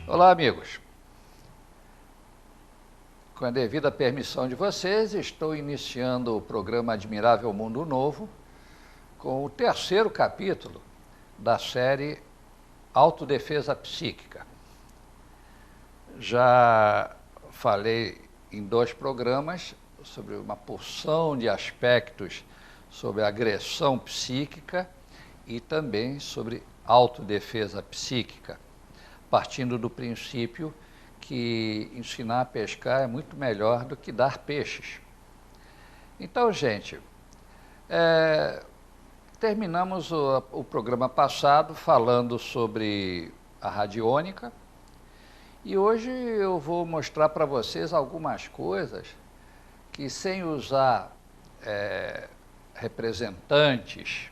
Olá, amigos. Com a devida permissão de vocês, estou iniciando o programa Admirável Mundo Novo com o terceiro capítulo da série Autodefesa Psíquica. Já falei em 2 programas sobre uma porção de aspectos sobre agressão psíquica e também sobre autodefesa psíquica, partindo do princípio que ensinar a pescar é muito melhor do que dar peixes. Então, gente, terminamos o programa passado falando sobre a radiônica e hoje eu vou mostrar para vocês algumas coisas que, sem usar representantes,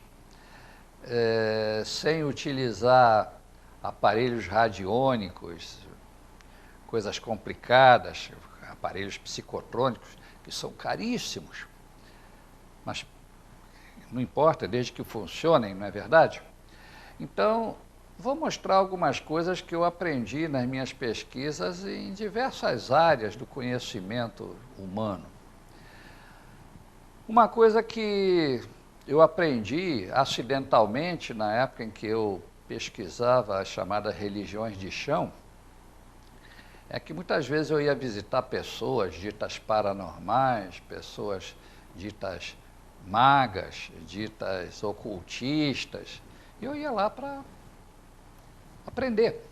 sem utilizar aparelhos radiônicos, coisas complicadas, aparelhos psicotrônicos, que são caríssimos, mas não importa, desde que funcionem, não é verdade? Então, vou mostrar algumas coisas que eu aprendi nas minhas pesquisas em diversas áreas do conhecimento humano. Uma coisa que eu aprendi acidentalmente na época em que eu pesquisava as chamadas religiões de chão, é que muitas vezes eu ia visitar pessoas ditas paranormais, pessoas ditas magas, ditas ocultistas, e eu ia lá para aprender.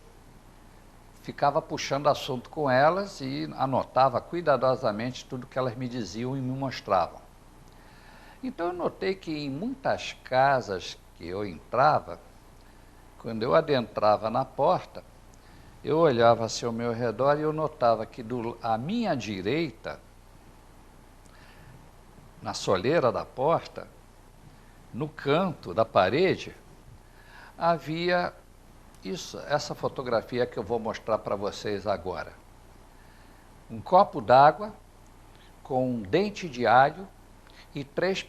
Ficava puxando assunto com elas e anotava cuidadosamente tudo que elas me diziam e me mostravam. Então eu notei que em muitas casas que eu entrava, quando eu adentrava na porta, eu olhava assim ao meu redor e eu notava que à minha direita, na soleira da porta, no canto da parede, havia essa fotografia que eu vou mostrar para vocês agora. Um copo d'água com um dente de alho e 3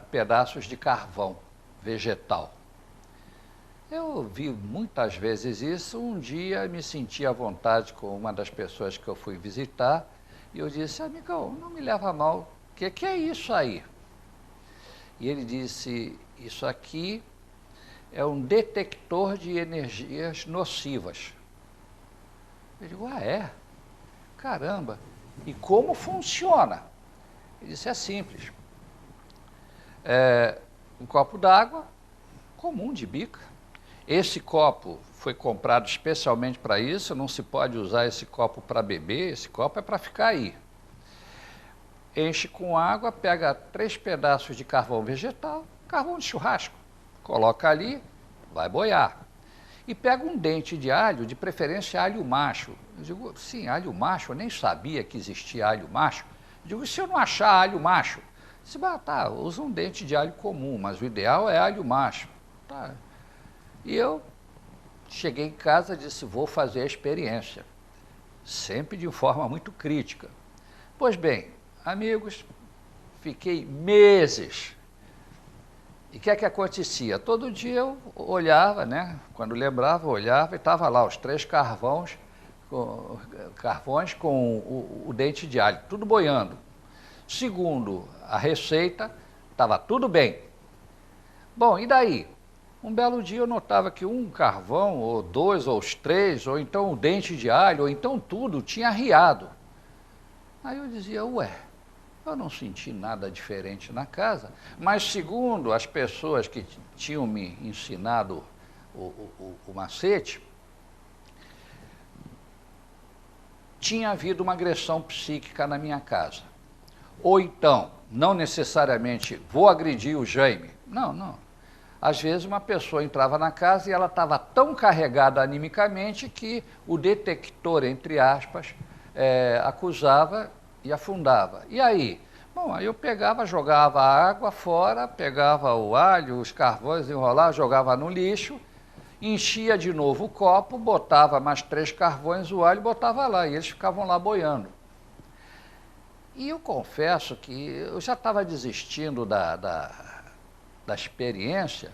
pedaços de carvão vegetal. Eu vi muitas vezes isso. Um dia me senti à vontade com uma das pessoas que eu fui visitar e eu disse: amigão, não me leva a mal, o que é isso aí? E ele disse: isso aqui é um detector de energias nocivas. Eu digo: ah, é? Caramba! E como funciona? Ele disse: é simples. Um copo d'água comum de bica. Esse copo foi comprado especialmente para isso, não se pode usar esse copo para beber, esse copo é para ficar aí. Enche com água, pega 3 pedaços de carvão vegetal, carvão de churrasco, coloca ali, vai boiar. E pega um dente de alho, de preferência alho macho. Eu digo: sim, alho macho, eu nem sabia que existia alho macho. Eu digo: e se eu não achar alho macho? Disse: tá, usa um dente de alho comum, mas o ideal é alho macho. Tá. E eu cheguei em casa e disse: vou fazer a experiência, sempre de forma muito crítica. Pois bem, amigos, fiquei meses. E o que é que acontecia? Todo dia eu olhava, né? Quando lembrava, eu olhava e estava lá os 3 carvões com o dente de alho, tudo boiando. Segundo a receita, estava tudo bem. Bom, e daí? Um belo dia eu notava que um carvão, ou 2, ou os 3, ou então o dente de alho, ou então tudo tinha arriado. Aí eu dizia: ué, eu não senti nada diferente na casa, mas segundo as pessoas que tinham me ensinado o macete, tinha havido uma agressão psíquica na minha casa. Ou então, não necessariamente vou agredir o Jaime. Não. Às vezes uma pessoa entrava na casa e ela estava tão carregada animicamente que o detector, entre aspas, acusava e afundava. E aí? Bom, aí eu pegava, jogava a água fora, pegava o alho, os carvões, enrolava, jogava no lixo, enchia de novo o copo, botava mais 3 carvões, o alho, botava lá, e eles ficavam lá boiando. E eu confesso que eu já estava desistindo da experiência,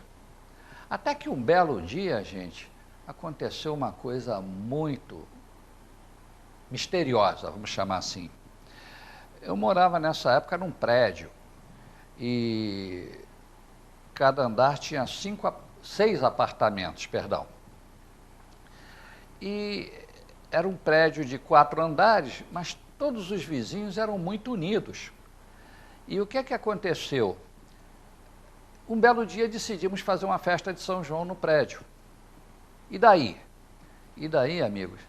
até que um belo dia, gente, aconteceu uma coisa muito misteriosa, vamos chamar assim. Eu morava nessa época num prédio e cada andar tinha 6 apartamentos, perdão. E era um prédio de 4 andares, mas todos os vizinhos eram muito unidos. E o que é que aconteceu? Um belo dia decidimos fazer uma festa de São João no prédio. E daí? E daí, amigos,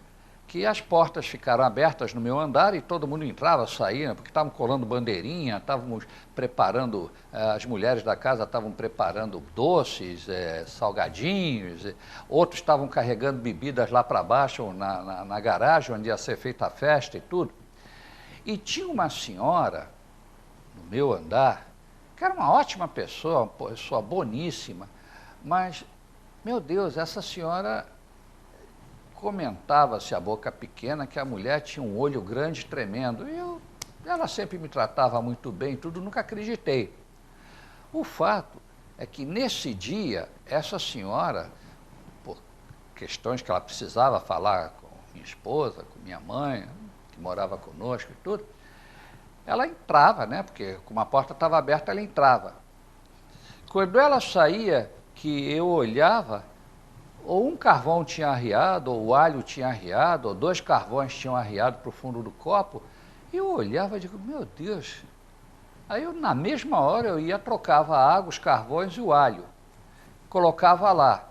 que as portas ficaram abertas no meu andar e todo mundo entrava, saía, porque estavam colando bandeirinha, estávamos preparando, as mulheres da casa estavam preparando doces, salgadinhos, outros estavam carregando bebidas lá para baixo, na garagem, onde ia ser feita a festa e tudo. E tinha uma senhora no meu andar, que era uma ótima pessoa, uma pessoa boníssima, mas, meu Deus, essa senhora comentava-se a boca pequena que a mulher tinha um olho grande tremendo. Ela sempre me tratava muito bem, tudo, nunca acreditei. O fato é que nesse dia, essa senhora, por questões que ela precisava falar com minha esposa, com minha mãe, que morava conosco e tudo, ela entrava, né? Porque como a porta estava aberta, ela entrava. Quando ela saía, que eu olhava, ou um carvão tinha arriado, ou o alho tinha arriado, ou 2 carvões tinham arriado para o fundo do copo, e eu olhava e digo, meu Deus. Aí eu, na mesma hora, eu ia, trocava a água, os carvões e o alho. Colocava lá.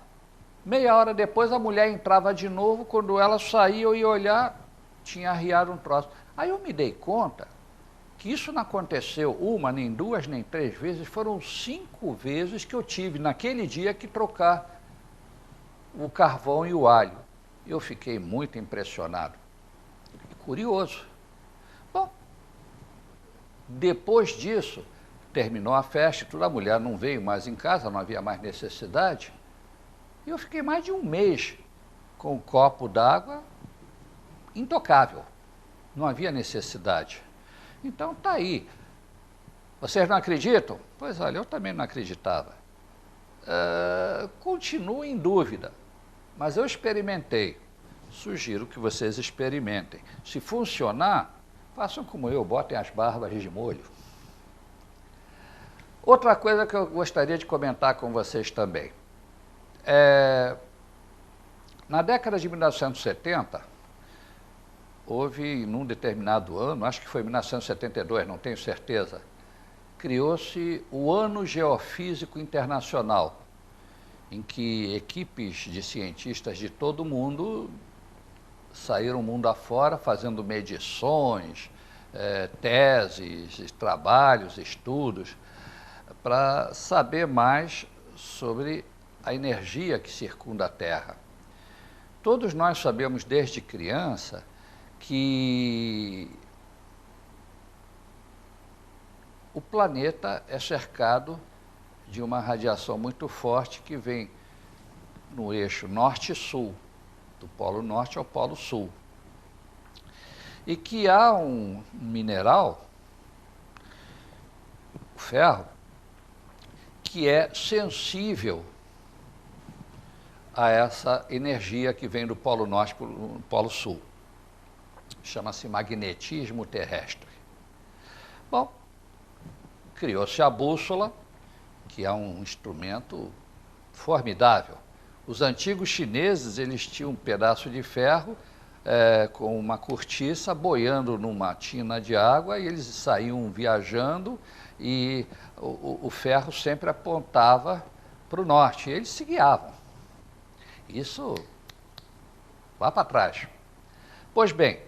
Meia hora depois a mulher entrava de novo, quando ela saía eu ia olhar, tinha arriado um troço. Aí eu me dei conta que isso não aconteceu 1, nem 2, nem 3 vezes, foram 5 vezes que eu tive naquele dia que trocar o carvão e o alho. Eu fiquei muito impressionado, curioso. Bom, depois disso, terminou a festa e tudo, a mulher não veio mais em casa, não havia mais necessidade, e eu fiquei mais de 1 mês com um copo d'água intocável, não havia necessidade. Então tá aí. Vocês não acreditam? Pois olha, eu também não acreditava. Continuo em dúvida, mas eu experimentei. Sugiro que vocês experimentem. Se funcionar, façam como eu, botem as barbas de molho. Outra coisa que eu gostaria de comentar com vocês também. Na década de 1970, houve, num determinado ano, acho que foi 1972, não tenho certeza, criou-se o Ano Geofísico Internacional, em que equipes de cientistas de todo o mundo saíram mundo afora fazendo medições, teses, trabalhos, estudos, para saber mais sobre a energia que circunda a Terra. Todos nós sabemos desde criança que o planeta é cercado de uma radiação muito forte que vem no eixo norte e sul, do polo norte ao polo sul. E que há um mineral, o ferro, que é sensível a essa energia que vem do polo norte para o polo sul. Chama-se magnetismo terrestre. Bom, criou-se a bússola, que é um instrumento formidável. Os antigos chineses, eles tinham um pedaço de ferro com uma cortiça boiando numa tina de água, e eles saíam viajando e o ferro sempre apontava para o norte, e eles se guiavam. Isso lá para trás. Pois bem,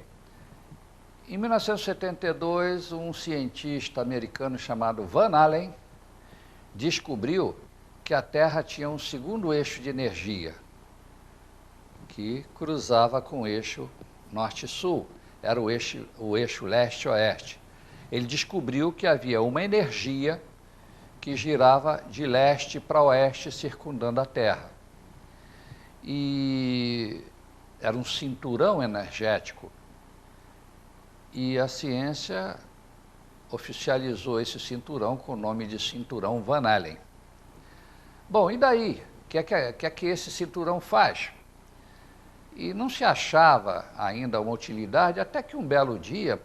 em 1972, um cientista americano chamado Van Allen descobriu que a Terra tinha um segundo eixo de energia, que cruzava com o eixo norte-sul, era o eixo leste-oeste. Ele descobriu que havia uma energia que girava de leste para oeste, circundando a Terra. E era um cinturão energético. E a ciência oficializou esse cinturão com o nome de cinturão Van Allen. Bom, e daí? O que é que esse cinturão faz? E não se achava ainda uma utilidade, até que um belo dia,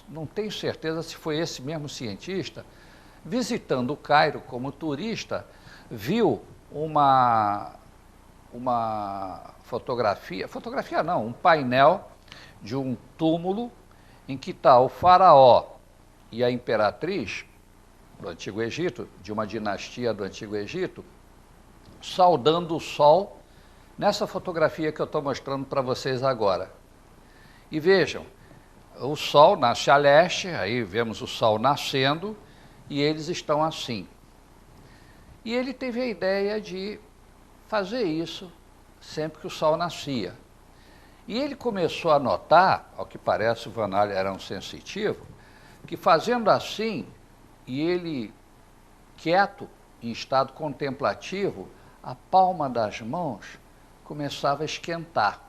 não tenho certeza se foi esse mesmo cientista, visitando o Cairo como turista, viu uma fotografia não, um painel de um túmulo em que está o faraó e a imperatriz do Antigo Egito, de uma dinastia do Antigo Egito, saudando o sol nessa fotografia que eu estou mostrando para vocês agora. E vejam, o sol nasce a leste, aí vemos o sol nascendo, e eles estão assim. E ele teve a ideia de fazer isso sempre que o sol nascia. E ele começou a notar, ao que parece o Van Allen era um sensitivo, que fazendo assim, e ele quieto, em estado contemplativo, a palma das mãos começava a esquentar.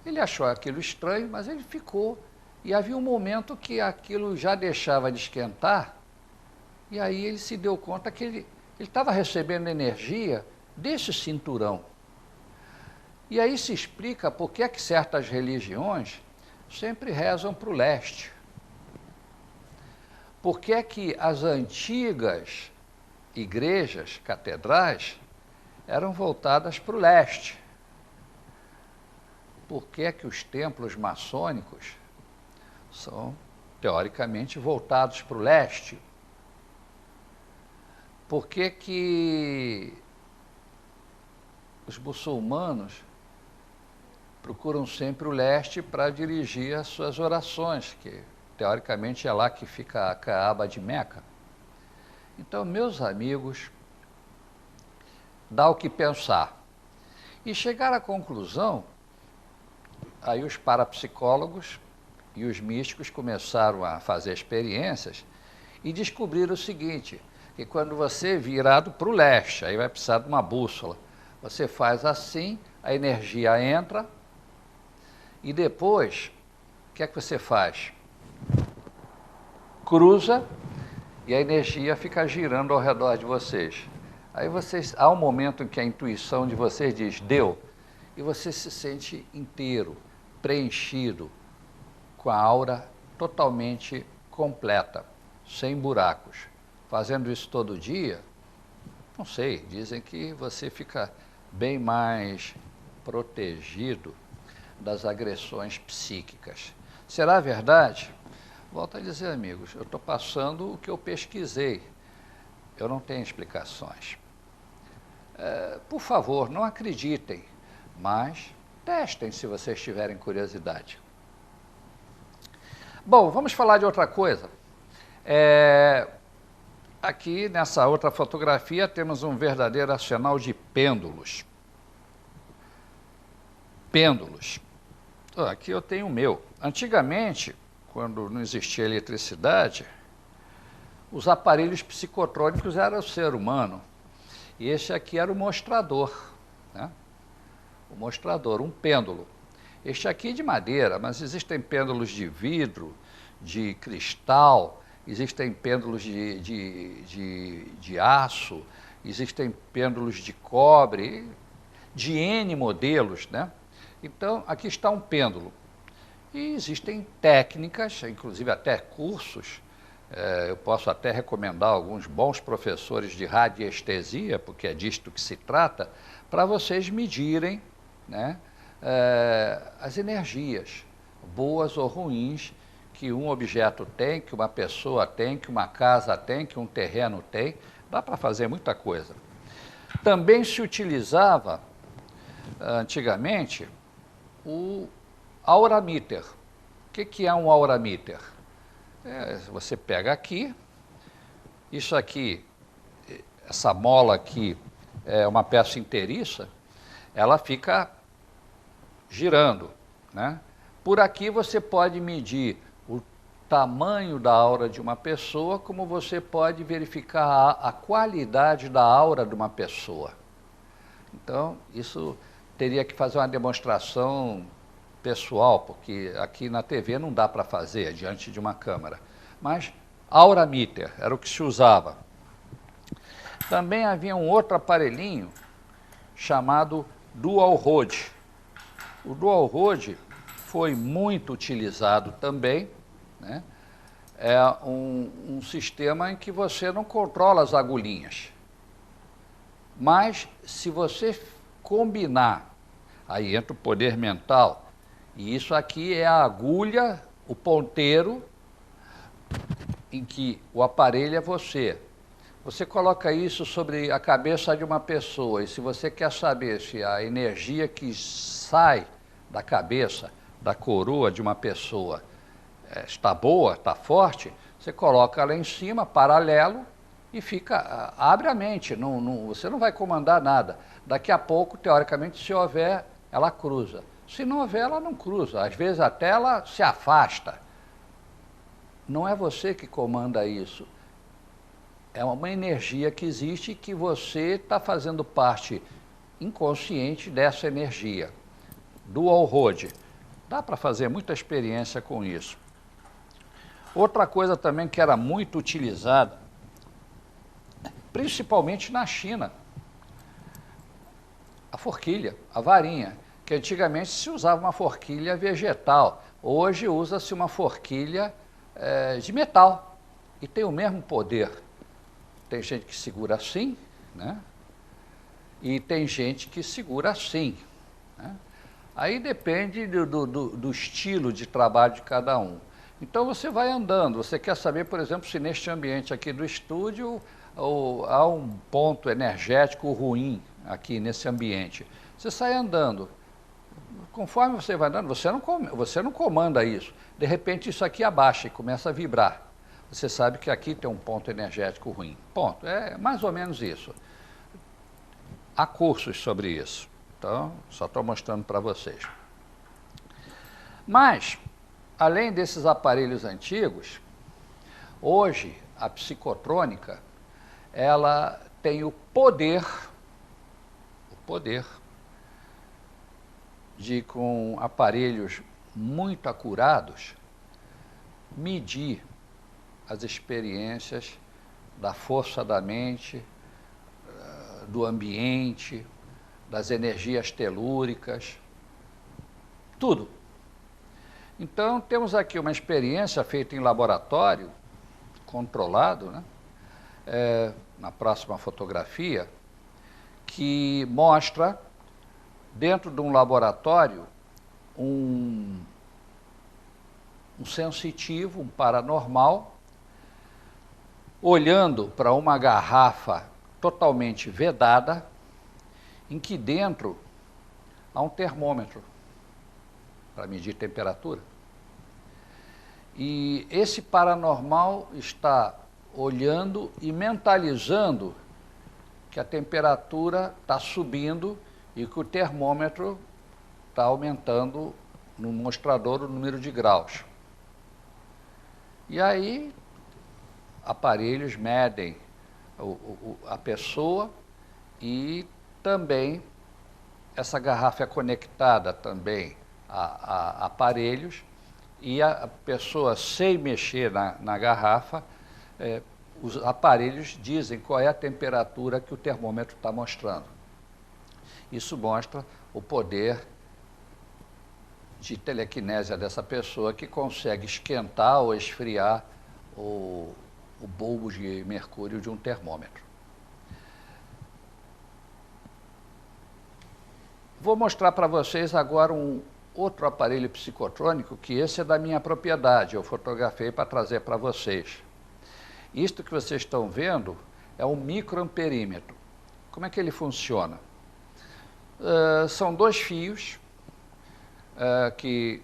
Ele achou aquilo estranho, mas ele ficou. E havia um momento que aquilo já deixava de esquentar, e aí ele se deu conta que ele estava recebendo energia desse cinturão. E aí se explica por que é que certas religiões sempre rezam para o leste. Por que é que as antigas igrejas, catedrais, eram voltadas para o leste? Por que é que os templos maçônicos são, teoricamente, voltados para o leste? Por que que os muçulmanos procuram sempre o leste para dirigir as suas orações, que teoricamente é lá que fica a Caaba de Meca? Então, meus amigos, dá o que pensar. E chegar à conclusão, aí os parapsicólogos e os místicos começaram a fazer experiências e descobriram o seguinte, que quando você virado para o leste, aí vai precisar de uma bússola, você faz assim, a energia entra, e depois, o que é que você faz? Cruza, e a energia fica girando ao redor de vocês. Aí há um momento em que a intuição de vocês diz, deu, e você se sente inteiro, preenchido, com a aura totalmente completa, sem buracos. Fazendo isso todo dia, não sei, dizem que você fica bem mais protegido das agressões psíquicas. Será verdade? Volto a dizer, amigos, eu estou passando o que eu pesquisei. Eu não tenho explicações. Por favor, não acreditem, mas testem se vocês tiverem curiosidade. Bom, vamos falar de outra coisa. Aqui, nessa outra fotografia, temos um verdadeiro arsenal de pêndulos. Pêndulos. Aqui eu tenho o meu. Antigamente, quando não existia eletricidade, os aparelhos psicotrônicos eram o ser humano. E esse aqui era o mostrador, né? O mostrador, um pêndulo. Este aqui é de madeira, mas existem pêndulos de vidro, de cristal, existem pêndulos de aço, existem pêndulos de cobre, de N modelos, né? Então, aqui está um pêndulo. E existem técnicas, inclusive até cursos, eu posso até recomendar alguns bons professores de radiestesia, porque é disto que se trata, para vocês medirem, né, as energias, boas ou ruins, que um objeto tem, que uma pessoa tem, que uma casa tem, que um terreno tem. Dá para fazer muita coisa. Também se utilizava, antigamente, o aurameter. O que é um aurameter? Você pega aqui, isso aqui, essa mola aqui é uma peça inteiriça, ela fica girando, né? Por aqui você pode medir o tamanho da aura de uma pessoa, como você pode verificar a qualidade da aura de uma pessoa. Então, isso teria que fazer uma demonstração pessoal, porque aqui na TV não dá para fazer diante de uma câmera. Mas aurameter era o que se usava. Também havia um outro aparelhinho chamado Dual Road. O Dual Road foi muito utilizado também, né? É um sistema em que você não controla as agulhinhas. Mas se você combinar, aí entra o poder mental, e isso aqui é a agulha, o ponteiro, em que o aparelho é você. Você coloca isso sobre a cabeça de uma pessoa, e se você quer saber se a energia que sai da cabeça, da coroa de uma pessoa, está boa, está forte, você coloca lá em cima, paralelo, e fica, abre a mente, você não vai comandar nada. Daqui a pouco, teoricamente, se houver, ela cruza. Se não houver, ela não cruza. Às vezes até ela se afasta. Não é você que comanda isso. É uma energia que existe e que você está fazendo parte inconsciente dessa energia. Dual Road. Dá para fazer muita experiência com isso. Outra coisa também que era muito utilizada, principalmente na China, a forquilha, a varinha, que antigamente se usava uma forquilha vegetal, hoje usa-se uma forquilha de metal, e tem o mesmo poder. Tem gente que segura assim, né? E tem gente que segura assim, né? Aí depende do estilo de trabalho de cada um. Então você vai andando, você quer saber, por exemplo, se neste ambiente aqui do estúdio há um ponto energético ruim aqui nesse ambiente. Você sai andando, conforme você vai andando, você não comanda isso. De repente isso aqui abaixa e começa a vibrar. Você sabe que aqui tem um ponto energético ruim. Ponto, é mais ou menos isso. Há cursos sobre isso, então só estou mostrando para vocês. Mas, além desses aparelhos antigos, hoje a psicotrônica, ela tem o poder de, com aparelhos muito acurados, medir as experiências da força da mente, do ambiente, das energias telúricas, tudo. Então, temos aqui uma experiência feita em laboratório, controlado, né? Na próxima fotografia, que mostra, dentro de um laboratório, um sensitivo, um paranormal, olhando para uma garrafa totalmente vedada, em que dentro há um termômetro para medir temperatura. E esse paranormal está olhando e mentalizando que a temperatura está subindo e que o termômetro está aumentando no mostrador o número de graus. E aí, aparelhos medem a pessoa e também essa garrafa é conectada também a aparelhos e a pessoa, sem mexer na garrafa, os aparelhos dizem qual é a temperatura que o termômetro está mostrando. Isso mostra o poder de telequinésia dessa pessoa que consegue esquentar ou esfriar o bulbo de mercúrio de um termômetro. Vou mostrar para vocês agora um outro aparelho psicotrônico, que esse é da minha propriedade, eu fotografei para trazer para vocês. Isto que vocês estão vendo é um microamperímetro. Como é que ele funciona? São dois fios que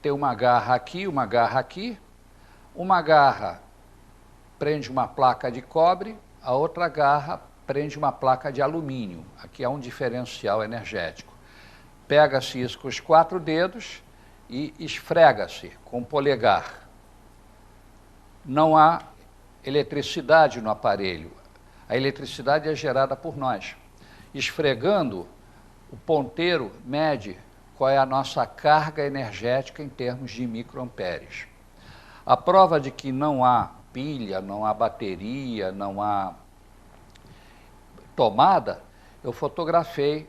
tem uma garra aqui, uma garra aqui. Uma garra prende uma placa de cobre, a outra garra prende uma placa de alumínio. Aqui há um diferencial energético. Pega-se isso com os 4 dedos e esfrega-se com o polegar. Não há eletricidade no aparelho. A eletricidade é gerada por nós. Esfregando, o ponteiro mede qual é a nossa carga energética em termos de microamperes. A prova de que não há pilha, não há bateria, não há tomada, eu fotografei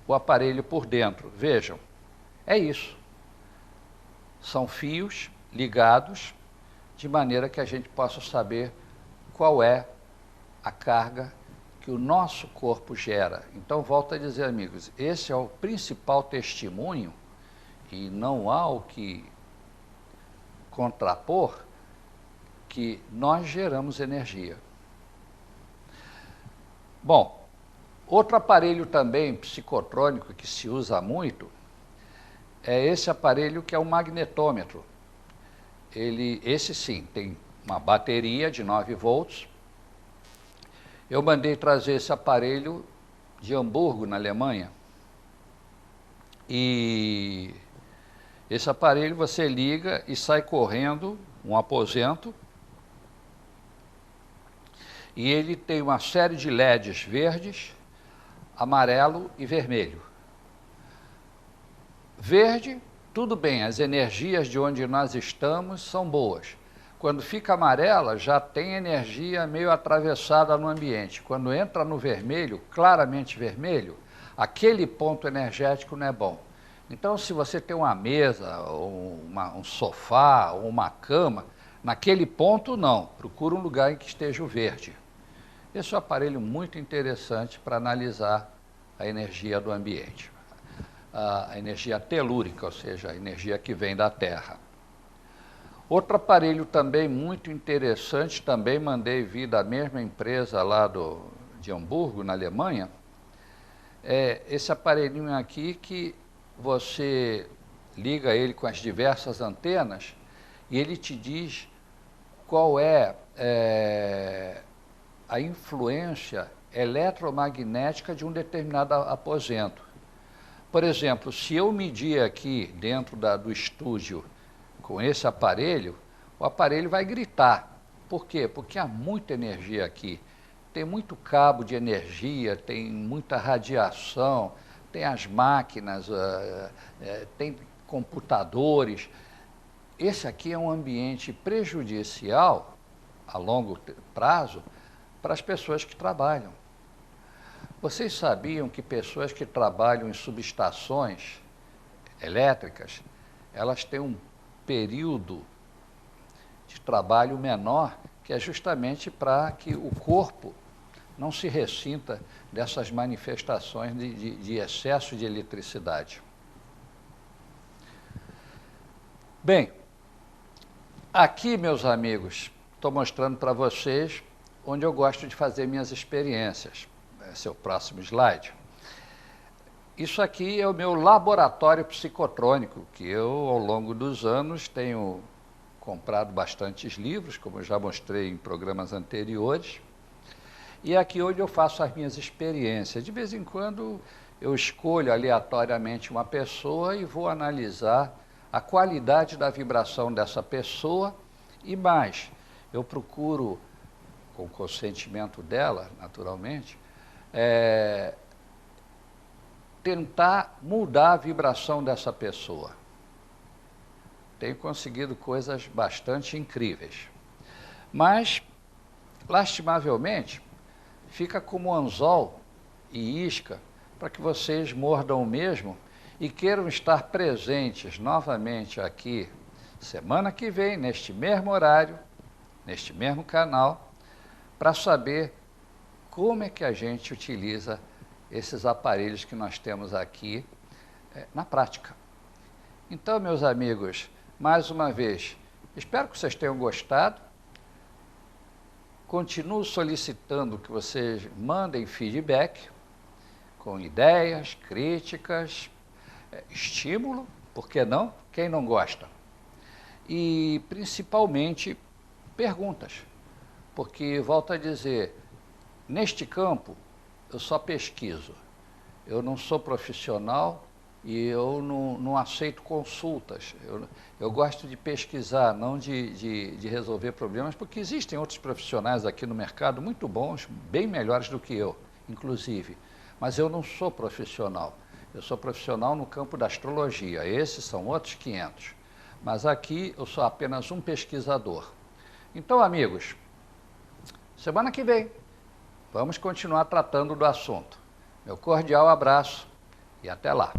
o aparelho por dentro. Vejam, é isso. São fios ligados de maneira que a gente possa saber qual é a carga que o nosso corpo gera. Então, volto a dizer, amigos, esse é o principal testemunho e não há o que contrapor, que nós geramos energia. Bom, outro aparelho também psicotrônico que se usa muito é esse aparelho que é o magnetômetro. Esse sim, tem uma bateria de 9 volts. Eu mandei trazer esse aparelho de Hamburgo, na Alemanha. E esse aparelho você liga e sai correndo um aposento. E ele tem uma série de LEDs verdes, amarelo e vermelho. Verde, tudo bem, as energias de onde nós estamos são boas. Quando fica amarela, já tem energia meio atravessada no ambiente. Quando entra no vermelho, claramente vermelho, aquele ponto energético não é bom. Então, se você tem uma mesa, ou um sofá, ou uma cama, naquele ponto não, procura um lugar em que esteja o verde. Esse é um aparelho muito interessante para analisar a energia do ambiente. A energia telúrica, ou seja, a energia que vem da Terra. Outro aparelho também muito interessante, também mandei vir da mesma empresa lá de Hamburgo, na Alemanha, é esse aparelhinho aqui que você liga ele com as diversas antenas e ele te diz qual é a influência eletromagnética de um determinado aposento. Por exemplo, se eu medir aqui dentro do estúdio com esse aparelho, o aparelho vai gritar. Por quê? Porque há muita energia aqui. Tem muito cabo de energia, tem muita radiação, tem as máquinas, tem computadores. Esse aqui é um ambiente prejudicial, a longo prazo, para as pessoas que trabalham. Vocês sabiam que pessoas que trabalham em subestações elétricas, elas têm um período de trabalho menor, que é justamente para que o corpo não se ressinta dessas manifestações de excesso de eletricidade. Bem, aqui, meus amigos, estou mostrando para vocês onde eu gosto de fazer minhas experiências. Esse é o próximo slide. Isso aqui é o meu laboratório psicotrônico, que eu, ao longo dos anos, tenho comprado bastantes livros, como eu já mostrei em programas anteriores, e é aqui onde eu faço as minhas experiências. De vez em quando, eu escolho aleatoriamente uma pessoa e vou analisar a qualidade da vibração dessa pessoa e mais, eu procuro, com o consentimento dela, naturalmente, tentar mudar a vibração dessa pessoa. Tenho conseguido coisas bastante incríveis. Mas, lastimavelmente, fica como anzol e isca para que vocês mordam o mesmo e queiram estar presentes novamente aqui, semana que vem, neste mesmo horário, neste mesmo canal, para saber como é que a gente utiliza esses aparelhos que nós temos aqui na prática. Então, meus amigos, mais uma vez, espero que vocês tenham gostado. Continuo solicitando que vocês mandem feedback com ideias, críticas, estímulo, por que não? Quem não gosta? E, principalmente, perguntas, porque, volto a dizer, neste campo, eu só pesquiso. Eu não sou profissional e eu não aceito consultas. Eu gosto de pesquisar, não de resolver problemas, porque existem outros profissionais aqui no mercado muito bons, bem melhores do que eu, inclusive. Mas eu não sou profissional. Eu sou profissional no campo da astrologia. Esses são outros 500. Mas aqui eu sou apenas um pesquisador. Então, amigos, semana que vem, vamos continuar tratando do assunto. Meu cordial abraço e até lá.